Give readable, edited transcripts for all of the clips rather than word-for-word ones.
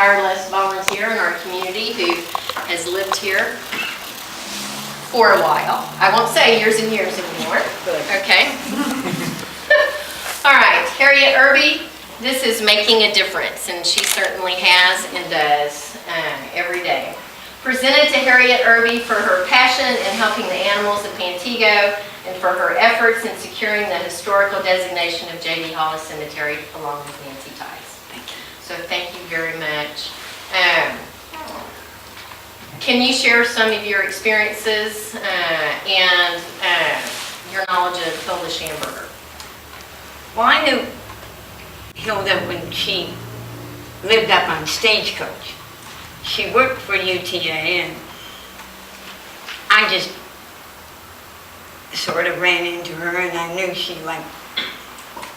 tireless volunteer in our community who has lived here for a while. I won't say years and years anymore. Okay. All right, Harriet Irby. This is making a difference, and she certainly has and does every day. Presented to Harriet Irby for her passion in helping the animals of Pantego and for her efforts in securing the historical designation of J D Hollis Cemetary along with Nancy Tice. Thank you. So thank you very much. Can you share some of your experiences and your knowledge of Hilda Schamberger? Well, I knew Hilda when she lived up on Stagecoach. She worked for UTA, and I just sort of ran into her, and I knew she liked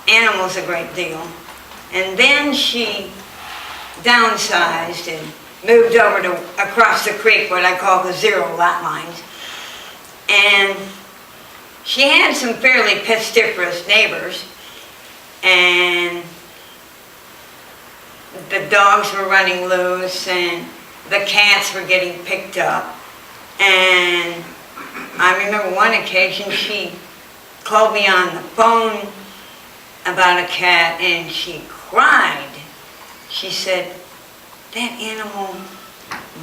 animals a great deal. And then she downsized and moved over to across the creek, what I call the zero lot lines. And she had some fairly pestiferous neighbors, and the dogs were running loose and the cats were getting picked up. And I remember one occasion she called me on the phone about a cat and she cried. She said, that animal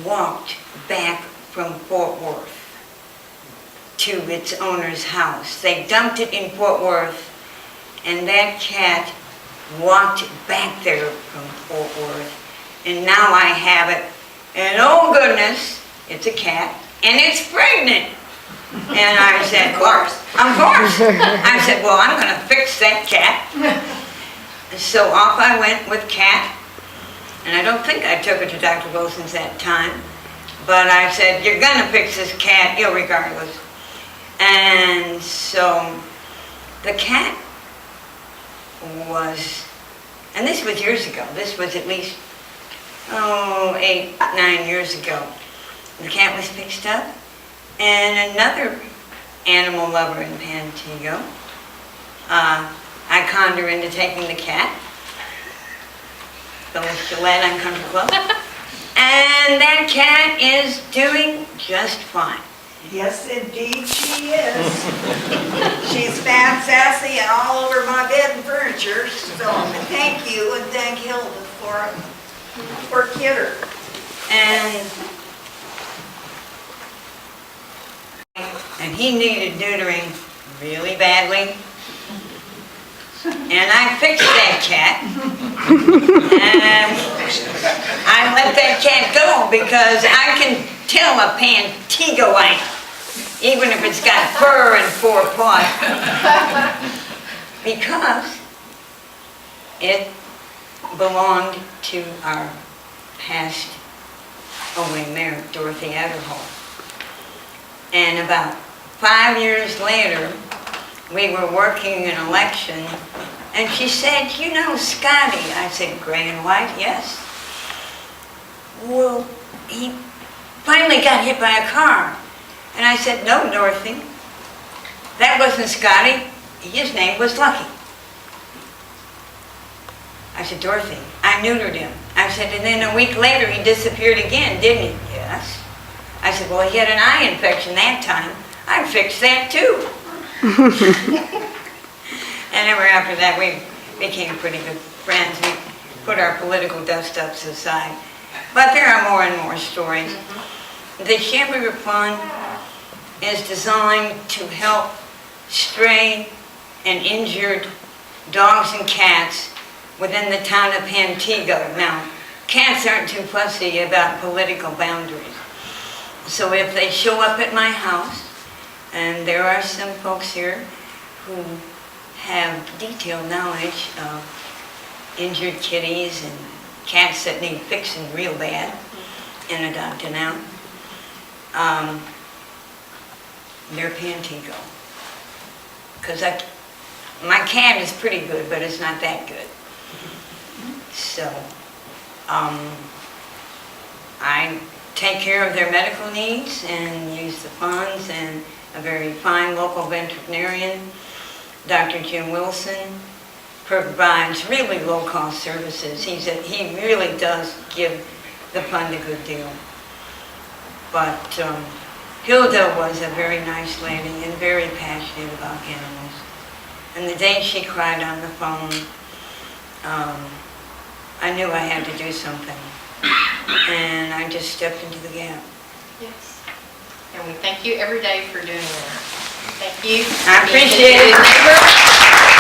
walked back from Fort Worth to its owner's house. They dumped it in Fort Worth, and that cat walked back there from Fort Worth, and now I have it, and oh goodness, it's a cat, and it's pregnant. And I said, of course. I said, well, I'm going to fix that cat. So off I went with Cat, and I don't think I took her to Dr. Wilson's that time, but I said, you're going to fix this cat irregardless. And so the cat was, and this was years ago, this was at least, 8, 9 years ago. The cat was fixed up, and another animal lover in Pantego, I conned her into taking the cat, Phyllis Gillette on Country Club, and that cat is doing just fine. Yes, indeed she is. She's fat, sassy, and all over my bed and furniture. So thank you, and thank Hilda for Kidder. And he needed neutering really badly. And I fixed that cat. And I let that cat go because I can tell a Pantegoite, even if it's got fur and 4 paws, because it belonged to our passed away mayor, Dorothy Adderhall. And about 5 years later, we were working an election, and she said, you know Scotty? I said, gray and white, yes. Well, he finally got hit by a car. And I said, no, Dorothy, that wasn't Scotty. His name was Lucky. I said, Dorothy, I neutered him. I said, and then a week later he disappeared again, didn't he? Yes. I said, well, he had an eye infection that time. I fixed that too. And ever after that, we became pretty good friends. We put our political dust-ups aside. But there are more and more stories. The Schamberger Fund is designed to help stray and injured dogs and cats within the town of Pantego. Now, cats aren't too fussy about political boundaries. So if they show up at my house, and there are some folks here who have detailed knowledge of injured kitties and cats that need fixing real bad and adopting out, they're Pantego. Because my cat is pretty good, but it's not that good. So, I take care of their medical needs and use the funds, and a very fine local veterinarian, Dr. Jim Wilson, provides really low-cost services. He really does give the fund a good deal. But Hilda was a very nice lady and very passionate about animals. And the day she cried on the phone, I knew I had to do something. And I just stepped into the gap. Yes. And we thank you every day for doing that. Thank you. I appreciate it. Being a good neighbor.